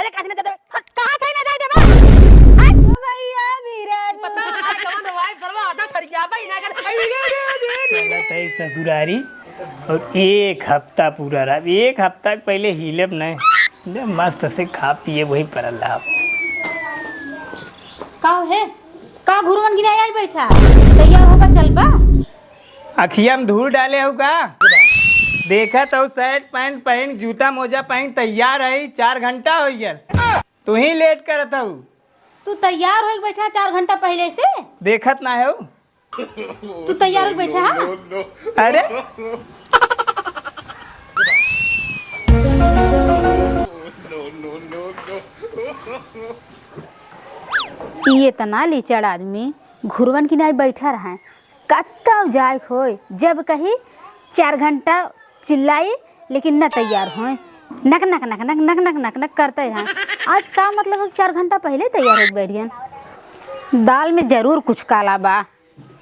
रे काहे न कहा थे ना जाए देबा हाय भैया बीरन पता है जवन वाई सरवा आधा खरिया भाई ना कर चला तई ससुरारी और एक हफ्ता पूरा रहा। एक हफ्ता पहले हिलब नहीं मस्त से खा पिए वही पर रहा। का है का घुरवन की नहीं आज बैठा तैयार होगा चल बा अखिया में धूल डाले हो का देखा तो शर्ट पैंट पहन जूता मोजा पहन तैयार है 4 घंटा हो गया तू ही लेट करत हूँ। तू तैयार हो बैठा 4 घंटा पहले से देखत ना हो तू तैयार हो बैठा है अरे ये तना लीचड़ आदमी घुरवन की नहीं बैठा रहा कत्तब जाए खोए जब कही 4 घंटा चिल्लाई लेकिन न तैयार होए नक नक नक नक नक नक नक नक करते हैं। आज का मतलब 4 घंटा पहले तैयार हो बैठ गए दाल में जरूर कुछ काला बा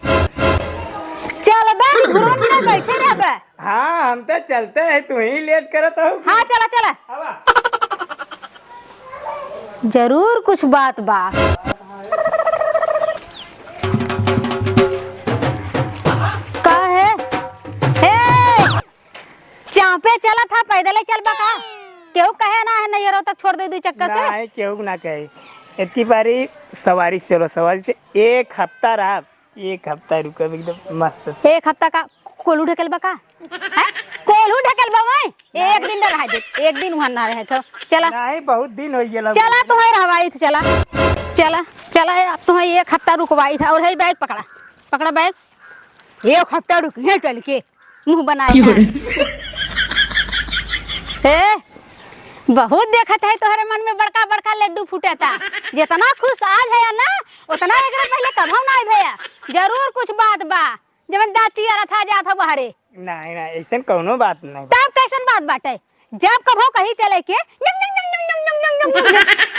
चल बा घुरवन की नहीं बैठे रह बा हाँ हम तो चलते हैं तू ही लेट करत हो। हाँ चला चला जरूर कुछ बात बा का है चापे चला था पैदल चल बा का केहू कहे ना है नैयरों तक छोड़ दे दू चक्कर से नहीं केहू ना कहे इतनी बारी सवारी से चलो सवारी से 1 हफ्ता रहा 1 हफ्ता रुका एकदम मस्त से। 1 हफ्ता का कोलू ढकेल बा का है कोलू ढकेल बा मैं 1 दिन रह दे 1 दिन वहां ना रहे तो चला नहीं बहुत दिन हो गया चला तुम्हें रहवाई थी चला चला चला अब तुम्हें 1 हफ्ता रुकवाई था और है बैग पकड़ा पकड़ा बैग 1 हफ्ता रुकी चल के मुंह बनाए बहुत देखत है तोहरे मन में बड़का बड़का लड्डू फूटा था जितना खुश आज है ना उतना एक पहले कभू नहीं भैया जरूर कुछ बात बा जब दाती आ था जाता बाहरे नहीं नहीं ऐसा कोनो बात नहीं तब कैसन बात बाटे जब कभू कहीं चले के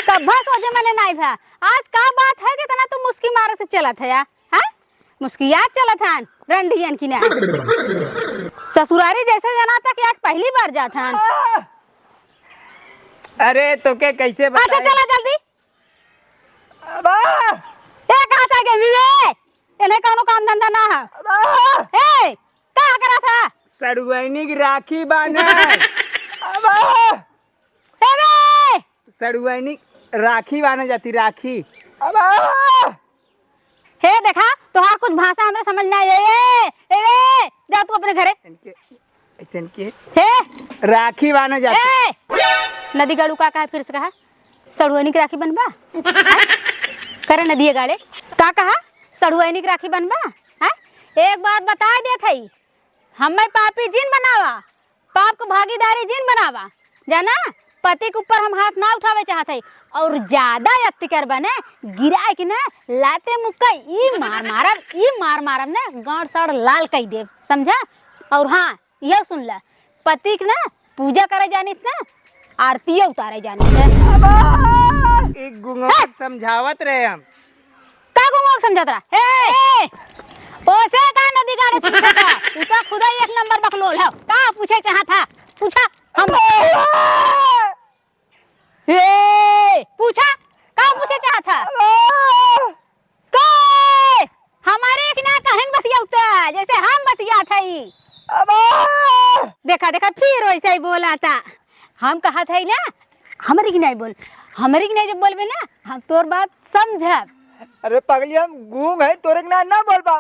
कभा सोचे मैंने नहीं भा आज का बात है कि तना तू मुस्की मारत चलत है हां मुस्कियात चलत हन रंडियन की ना ससुरारी जैसे जाना था कि आज पहली बार जात हन अरे तो क्या कैसे अच्छा चला जल्दी ए कहां से गए विवे इन्हें कोनो काम धंधा ना है ए का करा था सड़ुआनी की राखी बांधे सड़ुआनी राखी बांधे जाती राखी हे देखा तोहार कुछ भाषा हमरे समझ ना आए ए जा तू अपने घरे ऐसे के हे राखी बांधे जाती नदी गाड़ू का कहा फिर से कहा सड़ुआनी की राखी बनबा करे नदी गाड़े का कहा सड़ुआनी की राखी बनबा है एक बात बता दे थई हमें पापी जिन बनावा पाप को भागीदारी जिन बनावा जाना पति के ऊपर हम हाथ ना उठावे चाहते और ज्यादा अत्य कर बने गिराए कि ना लाते मुक्का ई मार मारब ना गांड साड़ लाल कई दे समझा। और हाँ यह सुन ला पति के ना पूजा करे जानी ना आरती उतारे जाने एक गुंगा समझावत रहे हम का गुंगा समझात रहा हे ओसे का नदी गाड़े से पूछा था उसका खुदा 1 नंबर बकलोल है का पूछे चाहा था पूछा हम हे पूछा का पूछे चाहा था का हमारे एक ना कहन बतियाउता जैसे हम बतिया थई देखा देखा फिर वैसे ही बोला था हम कहा था ना हमारी की नहीं बोल हमारी की नहीं जब बोलबे ना हम तोर बात समझब। अरे पगली हम गूंग है तोरे के ना बोल पा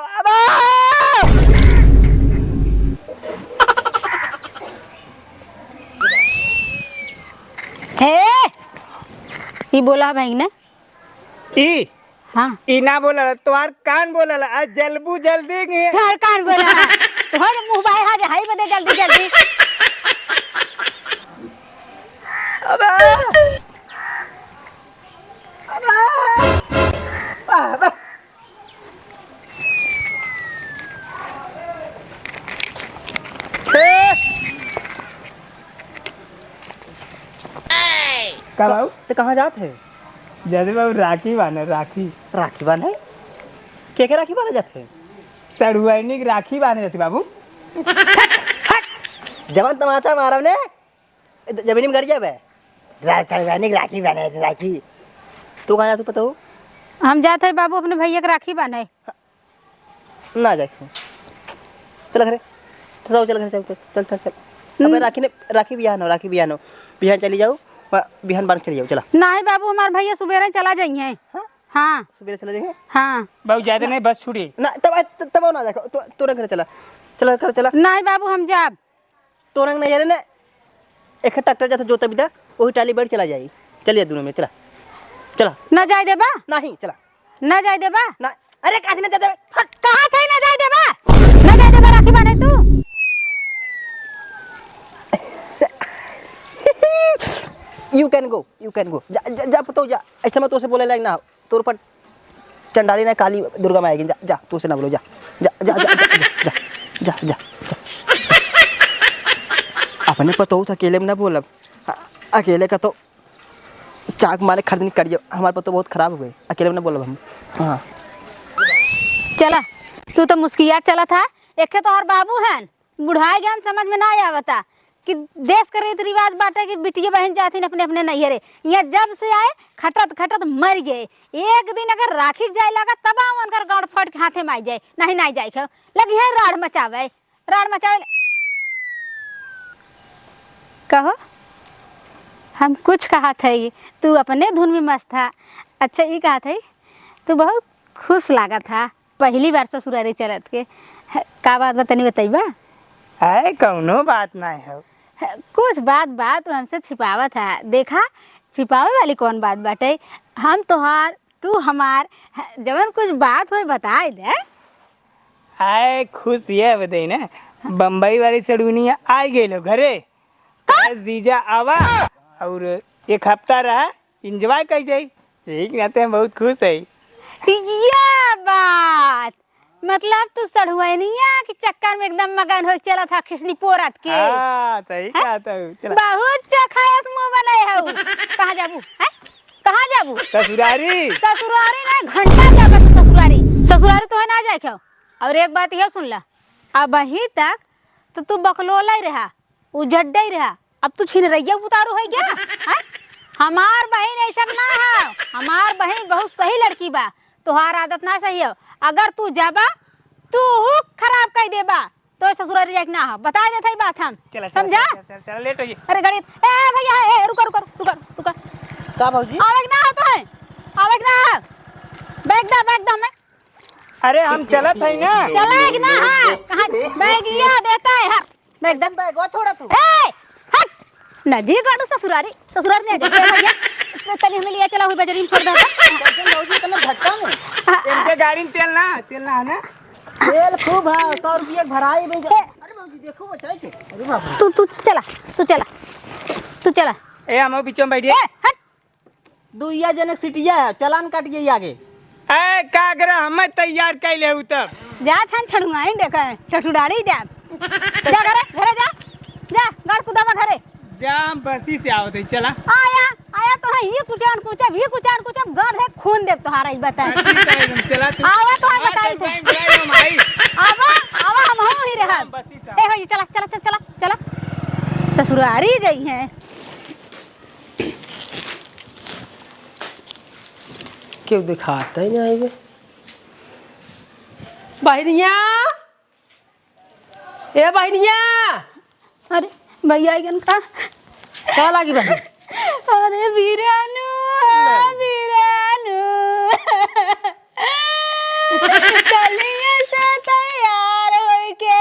हे ई बोला भाई ने ई हाँ ई ना बोला तोहार कान बोला आज जल्बू जल्दी घर कान बोला तोहर मुंह बाहर आ जा हाई बदे जल्दी जल्दी का बाबू तो कहाँ जाते हैं जैसे बाबू राखी बांधे राखी राखी बांधे क्या राखी बांधे जाते हैं सड़ुआनी की राखी बांधे जाती बाबू जवान तमाचा मारब ने जमीन में गड़ जाबे सार्वजनिक राखी बने राखी। तू कहाँ जातू पता हो? हम जाते हैं बाबू अपने भैया के राखी बांधे। ना जाए चल घरे चल चल घर चल चल चल। अबे राखी बिहान बिहान चली जाओ बिहान बांध चली जाओ चला। नहीं बाबू हमारे भैया सुबह चला जाइए। हाँ सुबह चला जाएंगे। हाँ बहुत ज्यादा नहीं बस छुड़ी ना तब ना देखो तो घर चला चला कर चला। नहीं बाबू हम जाब तो रंग नहीं ना एक ट्रैक्टर जाता जोता बिदा वही टाली बैठ चला जाएगी। चलिए दोनों में चला चला। न जाए देबा नहीं चला न जाए देबा ना। अरे कहाँ ना जाते कहा थे न जाए देबा न जाए देबा राखी बांधे तू। यू कैन गो जा पुतो जा। ऐसा मैं तो से बोले लाइक ना तोर पर चंडाली ना काली दुर्गा माँ आएगी। जा जा तू से ना बोलो जा जा जा जा जा जा जा जा। अपने पतो अकेले में ना बोलब अकेले का तो चाक मारे खरीदनी करिए। हमारे पतो बहुत खराब हो गए अकेले में ना बोलब हम। हाँ चला तू तो मुस्कियात चला था। एक तो और बाबू है बुढ़ाई ज्ञान समझ में ना आवता कि देश के रीति रिवाज बाटे कि बिटिया बहन जाती अपने अपने नैहरे। यहाँ जब से आए खटत खटत मर गए। एक दिन अगर राखी जाए लगा तब उनकर गाँव फट के हाथे में आ जाए। नहीं जाए खो लगी है राड़ मचावे कहो। हम कुछ कहा थे तू अपने धुन में मस्त था। अच्छा ये कहा थे तू बहुत खुश लागा था पहली बार ससुरारी चलत के। का बात बतानी बताइबा? है कौनो बात नहीं है। कुछ बात तू हमसे छिपावा था। देखा छिपावे वाली कौन बात बाटे। हम तोहार तू हमार जवन कुछ बात हो बता दे। आए खुश ये बताई ना बम्बई वाली सड़ुनिया आ गई लो घरे। जीजा आवा और एक हफ्ता रहा इंजॉय कर जाई। ठीक रहते हैं बहुत खुश है। ये बात मतलब तू सड़ुआनिया के चक्कर में एकदम मगन हो चला था खिसनी पोरत के। सही कहता हूँ। चला बहुत चखायस मुंह बनाए हो। कहाँ जाबू है कहाँ जाबू? ससुरारी ना घंटा जाबा तू ससुरारी तो है ना जाए क्यों। और एक बात यह सुन ला अब अही तक तो तू बकलोला ही रहा उजड्डा ही रहा। अब तू छीन रही उतारू है क्या है? हमार बहन ऐसा ना है। हमार बहन बहुत सही लड़की बा। तुहार आदत ना सही हो। अगर तू जाबा तू खराब कर देबा तो ससुरारी जाके ना हो। बता देते बात हम समझा। चला लेट हो गई। अरे गणित ए भैया रुका का भौजी आवेग ना हो तो है आवेग ना बैग दा मैं। अरे हम चलत है ना चलेग ना है कहां बैग ये देता है। हाँ बैग दा बैग छोड़ा तू। ए हट नदी गाड़ू ससुरारी नहीं आ जाए भैया तनी हमें लिया चला हुई बजरी में छोड़ दे। भौजी इतना झटका में इनके गाड़ी में तेल ना है ना। तेल खूब है 100 रुपये भराई में। अरे भौजी देखो बचाई के। अरे बाप तू चला ए हम बीच में बैठिए। हट दुइया जनक सिटिया चालान काट गई आगे। ए कागरा हम तैयार कर ले तब जा थान छड़ुआई देखे छठुडारी जा घरे जा गाड़ कुदावा घरे जाम बसी से आवत है। चला आया तो है ये कुचान गाड़ दे खून दे तोहारा ई बता। चला तू आवा तो है बताई दे आवा हम हो ही रहा। ए हो चला ससुरारी जाई है। क्यों दिखाता ही नहीं है बहनिया। ए बहनिया अरे भैया आइगन क्या लागी बहन? अरे वीरानु चलिए से तैयार होई के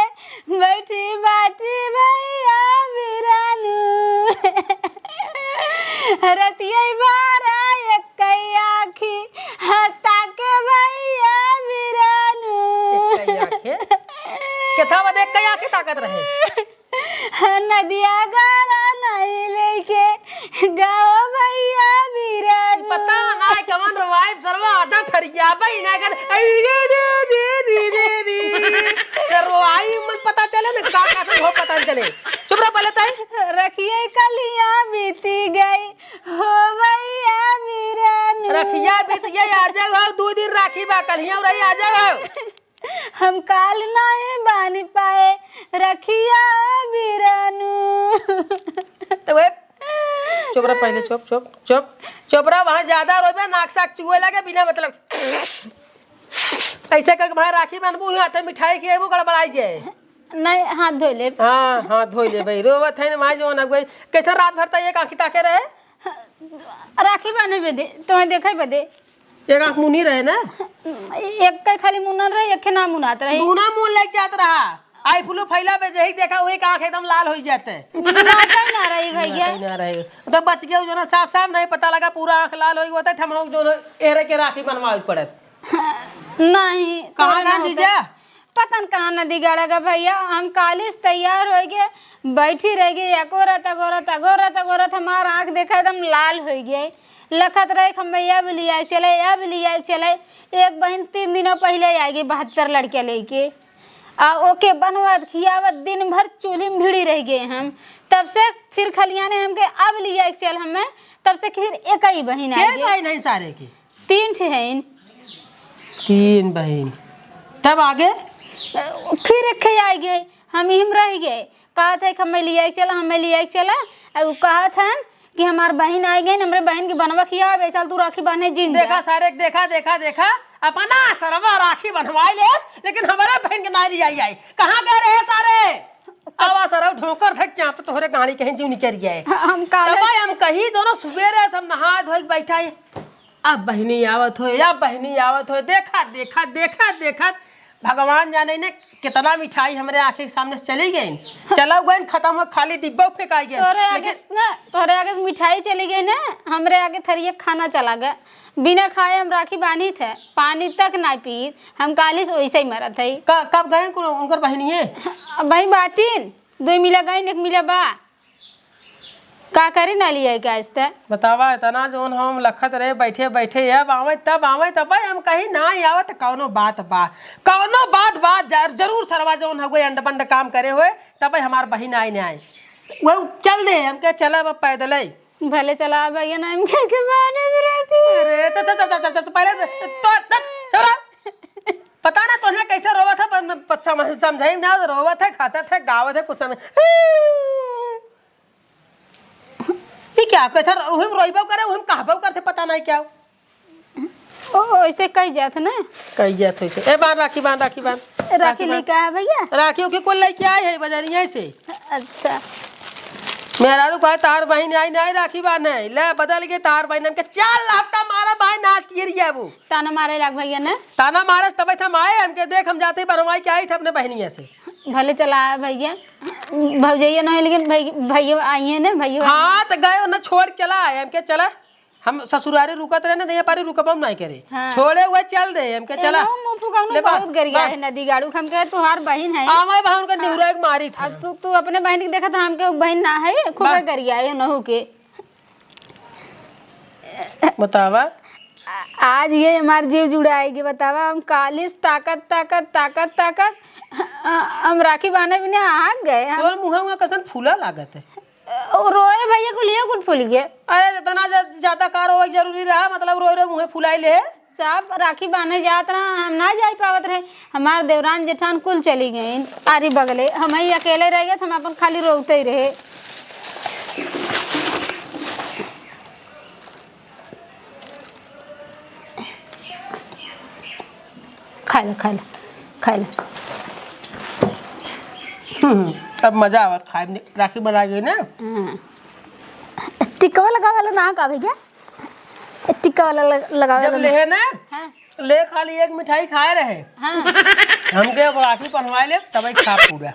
बैठी बाटी भैया वीरानु रतिया बारा एक आखी हता के भैया वीरानु केथा बदे कई आंखें ताकत रहे। नदिया गाड़ा नहीं लेके गाओ भैया वीरानु। पता ना कमन रवाइब सरवा आधा फरिया भाई ना कर रवाई मन पता चले ना का हो पता चले। चुप रह पहले ताई रखिए कलियां बीती गई हो भैया वीरानु। रखिया बीत ये आ जाओ 2 दिन राखी बा कलियां रही आ जाओ। हम काल नहीं बानी पाए रखिया वीरानु। तो वे चुप रहा पहले, चुप चुप चुप चुप रहा। वहाँ ज्यादा रोबे नाक साक चुए लगे बिना मतलब ऐसे करके भाई राखी बनबू हाथ मिठाई खिएबू गड़बड़ाई जाए। नहीं हाथ धो ले। हाँ हाथ धो ले भाई रोवत है ना भाई जो ना गई कैसा रात भर तक एक आँखी ताके रहे। राखी बांधे बदे तुम्हें देखे बदे एक आँख मुनी रहे ना, एक का खाली मुनन रहे एक के ना मुनात रहे। दूना मुंह लग जात रहा। आई फुलू फैला पे जही देखा वही आँख एकदम लाल हो जाते। मुनाता ही ना रही भैया। ना रहे तो बच गया जो ना साफ साफ नहीं पता लगा पूरा आँख लाल हो गया होता हम जो ना एरे के राखी बनवाई पड़त। नहीं कहाँ गए जीजा? पता न कहाँ नदी गाड़ा का भैया। हम कालिश तैयार हो गए बैठी रह गई अगोरत अगोरत अगोरत अगोरत हमारा आँख देखा एकदम लाल हो गई। लखत रहे हम भैया भी लिया चले या भी लिया चले। एक बहन 3 दिनों पहले आएगी 72 लड़के लेके ओके बनवाद खियावत दिन भर चूल्ही में भिड़ी रह गए हम। तब से फिर खलियाने हमके अब लिया चल हमें तब से फिर एक ही बहन आई नहीं सारे की 3 ठे हैं 3 बहन। तब आगे फिर एक आ गए हम हिम रह गए। कहा था कि हमें लिया चला हमें लिया चला। अब कहा था कि हमार बहन आई गई हमारे बहन की बनवा खिया बेचल तू राखी बांधे जिन देखा सारे देखा देखा देखा अपना सरवा राखी बनवाई ले लेकिन हमारे बहन के नारी आई आई कहाँ गए रहे सारे। आवा सरव ढोकर थक क्या तो तोहरे गाड़ी कहीं जीव निकल गए। हम काले तब हम कही दोनों सवेरे सब नहा धोई बैठा है। अब बहनी आवत हो या बहनी आवत हो देखा देखा देखा देखा भगवान जाने ने कितना मिठाई हमारे आंखें के सामने से चली गई। चला गए खत्म हो खाली डिब्बा फेंकाई गए। तोरे आगे मिठाई चली गई ना हमरे आगे थरिये खाना चला गया। बिना खाए हम राखी बांधी थे पानी तक ना पी हम कालिश वैसे ही मरा थे। कब गए उनकर बहनी है भाई बाटीन 2 मिला गई 1 मिला बा का करे ना लिया क्या बतावा इतना जोन हम लखत रहे बैठे बैठे अब आवे तब हम कहीं ना आवत कौनो बात बात जरूर सरवा जोन हो गए अंड बंड काम करे हुए तब हमार बहन आई ने आए वो चल दे हम क्या चला अब पैदल ही भले चला भैया ना के माने अरे चल पहले तो पता ना तोने कैसे रोवा था समझाई ना रोवा था खासा था गावा था कुछ समय क्या कैसा रोइबो करे हम कहबो करते पता नहीं क्या ओ ऐसे कह जात ना कह जात होइसे ए बांध राखी राखी लेके आया भैया राखियों के कोई लेके आए है बाजारिया से। अच्छा मेरा रू कहे तार बहन आई नहीं राखी बांध है ले बदल के तार बहन हमके 4 लाफ्टा मारा भाई नाच किए रिया वो ताना मारे लाग भैया ने ताना मारे तब हम आए हमके देख हम जाते बनवाई के आई थे अपने बहनिया से भले चला भैया भौजैया नहीं लेकिन भैया आई है ना भैया। हाँ तो गए ना छोड़ चला आए हमके चला हम ससुरारी रुकत रहे ना दे पारी रुकब हम नहीं करे। हाँ। छोड़े हुए चल दे हमके चला बहुत गर गया है नदी गाड़ू हम कहे तुहार बहन है हमारे बहन का निहुरा एक मारी था। अब तू अपने बहन की देखा था हमके बहन ना है खूब गर गया है नहू के। बतावा आज ये हमारे जीव जुड़ाएगी बतावा हम कालिश ताकत ताकत ताकत ताकत हम राखी बांधे बिना आग गए। तोर मुंह कसन फूला लागत है रोए भैया को लिए कुछ फूल गए। अरे इतना ज्यादा कार हो जरूरी रहा मतलब रोए मुंह फुलाई ले सब राखी बांधे जात रहा हम ना जा पावत रहे हमारे देवरान जेठान कुल चली गई आरी बगले हम ही अकेले रह गए हम अपन खाली रोते ही रहे। खा ले अब मजा आवत खाए राखी बना गई ना। टिक्का लगा वाला ना का भैया टिक्का वाला लगा जब ले ना हाँ। ले खाली एक मिठाई खाए रहे। हाँ। हमके राखी बनवा ले तब खा पूरा।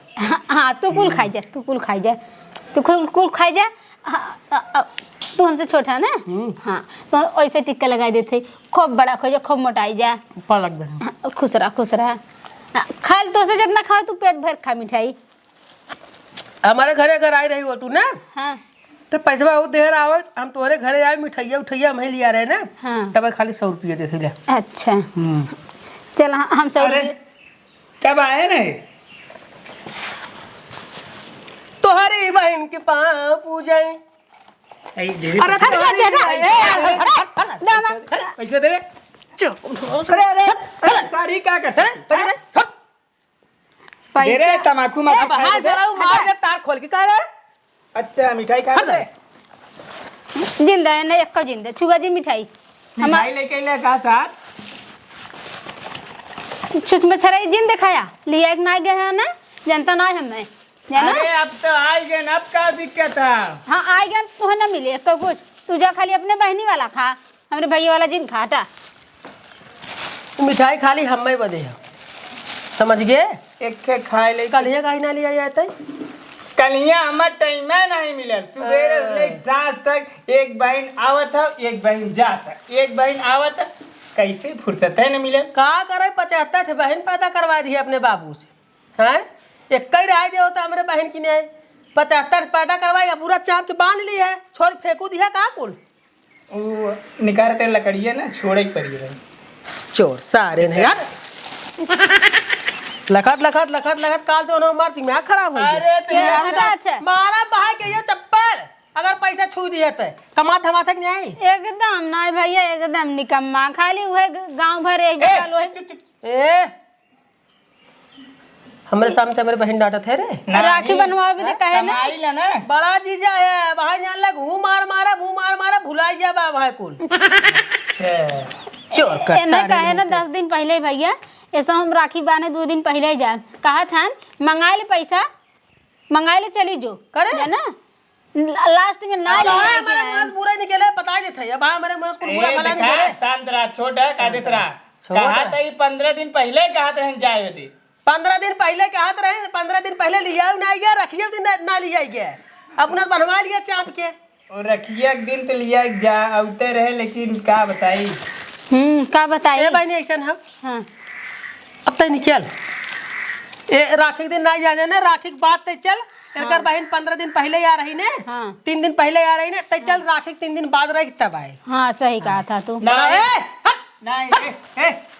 हाँ तू कुल खाई जा तू कुल खाई जा। तू हमसे छोटा ना हाँ तो ऐसे टिक्का लगा देते खूब बड़ा खो जा खूब मोटाई जा खुश रहा खा तो से जितना खाओ तू पेट भर खा मिठाई। हमारे घरे अगर आई रही हो तू ना हाँ तो पैसा वो देर आवत हम तोरे घरे आए मिठाइया उठैया हम लिया रहे ना। हाँ। तब खाली 100 रुपया देते ले। अच्छा चल हम 100 रुपया कब आए रे तोहरी बहन के पाँव पूजाई अरे पैसे दे सारी क्या करते दे रे तमाकू मार दे तार खोल के कह रहे। अच्छा मिठाई खा रहे जिंदा है ना, एक जिंदा छुआ जी मिठाई मिठाई लेके ले का साथ छुच में छराई जिन दिखाया लिया एक ना गया है ना, जनता ना है हमें जाना। अरे अब तो आई गए अब का दिक्कत है। हाँ आ गया तो ना मिले तो कुछ, तुझा खाली अपने बहनी वाला खा, हमारे भैया वाला जिन खाटा। मिठाई खाली हमें बदे है, समझ गए? एक के खाए ले कल ये कहीं ना लिया जाता है। कलिया हमार टाइम में नहीं मिलल, सुबह से सांझ तक एक बहन आवत है एक बहन जात है, एक बहन आवत है, कैसे फुर्सत है न मिलल। का करे 75 बहन पैदा करवा दी अपने बाबू से, हैं? एक ही रह दिया होता हमारे बहन की नहीं 75 पैदा करवाएगा, पूरा चाप के बांध ली है, छोड़ फेंकू दिया का कुल वो निकाल कर लकड़िया ना छोड़े पड़ी रही। चोर सारे नहीं यार लखत लखत लखत लखत काल जो ना मारती मैं खराब हो अरे तो यार अच्छा मारा बाहर के ये चप्पल अगर पैसा छू दिए तो कमा थमा तक नहीं एकदम ना भैया, एकदम निकम्मा, खाली वह गांव भर एक ए हमारे सामने तो मेरे बहन डांटा थे रे, राखी बनवा भी कहे ना कमाई ला ना बड़ा जीजा है वहां जान लग घू मार मारा भुलाई जा बा वहां कुल चोर कर एने कहे ना 10 दिन पहले भैया, ऐसा हम राखी बाने 2 दिन पहले ही जाए कहा था मंगा ले पैसा, मंगा ले चली जो करे जाना लास्ट में ना हमारे मुंह से बुरा निकले बता देते अब हमारे मुंह से बुरा भला नहीं करे। शांत रहा, छोटा कादेश रहा, कहा था 15 दिन पहले कहा था जाए होती, 15 दिन पहले कहत रहे, 15 दिन पहले लिया नहीं गया, रखिए दिन ना लिया गया, अपना बनवा लिया चाप के और रखिए एक दिन तो लिया जा आते रहे, लेकिन क्या बताई का बताइए बहनी एक्शन है। हाँ अब तक निकल ए राखी के दिन ना जाने ना, राखी के बाद तक चल तेरे बहन 15 दिन पहले आ रही ने, हाँ 3 दिन पहले आ रही ने, तक चल राखी के 3 दिन बाद रही तब आए। हाँ सही कहा था तू। नहीं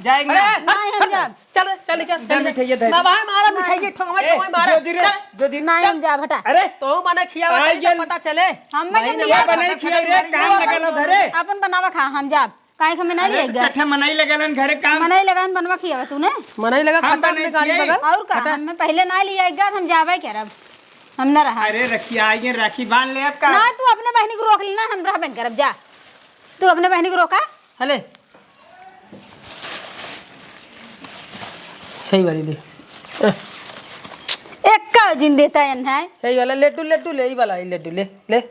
जाएंगे नहीं हम जा, चल चल निकल चल मिठाई दे ना भाई मारा मिठाई ठोंगा मारा जो दिन नहीं हम जा भटा। अरे तो बने खियावा तो पता चले हमें जब क्या बनाई खिलाई रे, काम लगल घरे अपन बनावा खा हम जा, काहे हमें नहीं ले गया चट्ठा मनाई लगलन घरे काम मनाई लगान बनवा खियावा तूने मना ही लगा खट्टा अपने गाड़ी बगल और का हमें पहले ना लिया गया, हम जावे क्या रब हम ना रहा। अरे रखी आइए राखी बांध ले अब का ना तू अपने बहनी को रोक लेना, हम रह बन करब जा, तू अपने बहनी को रोका। हले सही वाली ले एक का जिन देता है है सही वाला लड्डू लड्डू ले, ई वाला ई लड्डू ले ले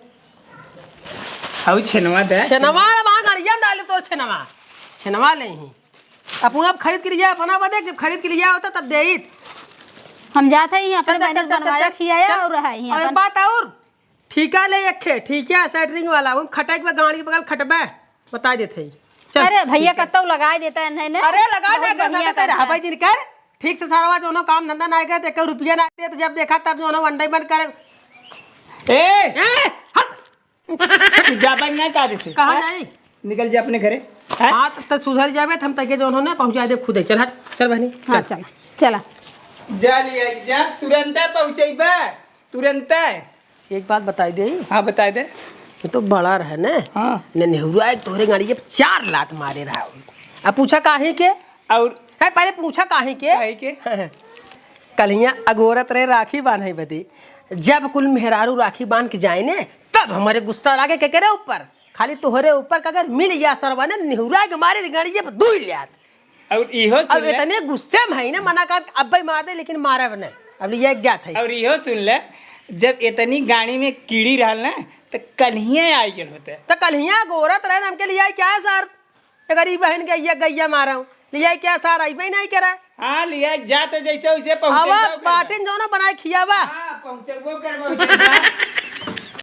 आउ छनवा दे छनवा वहां गाड़िया में डाले तो छनवा ले ही अपन आप खरीद के लिया अपना बदे, जब खरीद के लिया होता तब दे ही हम जाते ही अपने बहनी को बनवाया खियाया और रहा ही और एक बात और ठीका ले एक ठीक है सेटरिंग वाला उन खटक में गाड़ी बगल खटबे बता देते ही चल। अरे भैया कत्तो लगा देता है नहीं अरे लगा दे कर सकते तेरे हवाई जी कर ठीक से सारा जो काम धंधा ना करे तो 1 रुपया ना दे, तो जब देखा तब जो वनडे बंद करे ए जा भाई ना का से कहां जाई निकल जा अपने घरे। हां तो सुधर जावे हम तके जो उन्होंने पहुंचा दे खुद ही। चल हट चल बहनी हाँ चल चला जा लिया जा तुरंत पहुंचेबा तुरंत। एक बात बताई दे, हाँ बता दे। ये तो बड़ा रहे ने, हाँ ने नेहुआ एक तोहरे गाड़ी के 4 लात मारे रहा। अब पूछा काहे के, और है पहले पूछा काहे के काहे के कलिया अगोरत रहे राखी बांधे बदी, जब कुल मेहरारू राखी बांध के जाए ने तब हमारे गुस्सा लागे के करे ऊपर, खाली तोहरे ऊपर अगर मिल गया सरवा ने नेहुआ के मारे गाड़ी पे 2 लात। और इहो अब सुन ले इतने गुस्से में है ना, मना कर अब भाई मार दे लेकिन मारे बने, अब ये एक जात है। और इहो सुन ले जब इतनी गाड़ी में कीड़ी रहल ना तो कन्हिए आई गेल होते। तो कलिया गोरत रहे हमके लिए क्या है सर, गरीब बहन गैया गैया मारा हूँ लिया क्या सर आई भाई नहीं करा। हाँ लिया जा तो जैसे वैसे अब बाटिन जो ना बनाए खियावा हाँ पहुंचबो करबो